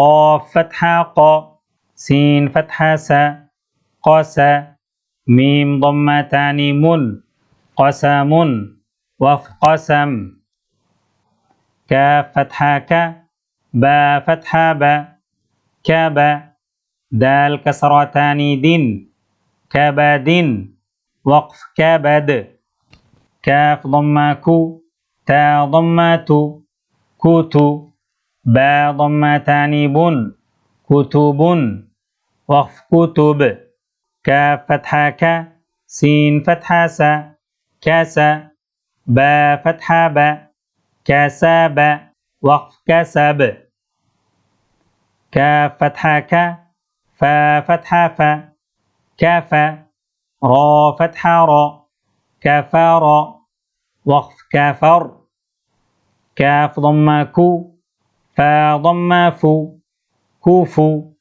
قاف فتحة ق سين فتحة س قاس ميم ضمتان من قسم وف قسم كاف فتحة ك با فتحة با كاب دال كسرتان دين كبد وقف كبد كاف ضمة كو تا ضمة كوتو با ضمتان بن كتب وقف كتب كاف فتحة ك سين فتحة س كاس با فتحة با كسب وقف كسب كاف فتحة ك فا فتحة فا كفى را فتحة را كفر وقف كفر كاف ضمة كو فا ضمة فو كوفو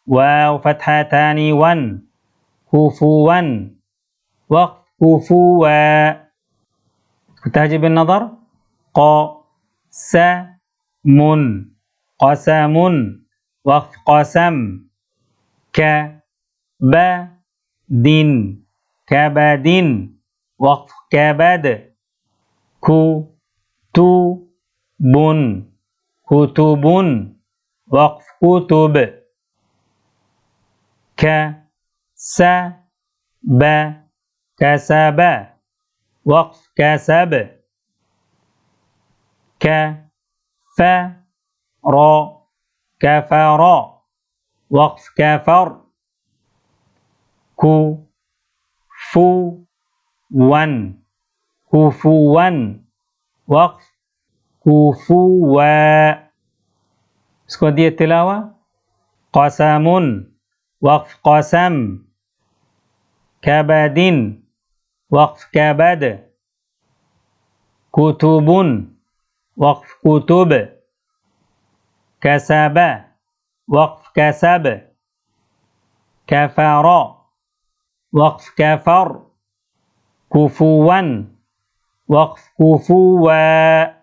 واو فتحتان ون كوفوا وقف كوفوا تهجي بالنظر قا س من قسم وقف قسم ك ب دين كبد وقف كبد كو تو بن كتب وقف كتب ك س ب كسب وقف كسب ك ف را كفر وقف كفر كو فو ون كفوا وقف كفوا اسكو دي التلاوة قسم وقف قسم كبد وقف كبد كتب وقف كتب كسب وقف كسب كفر وقف كفر كفوا وقف كفوا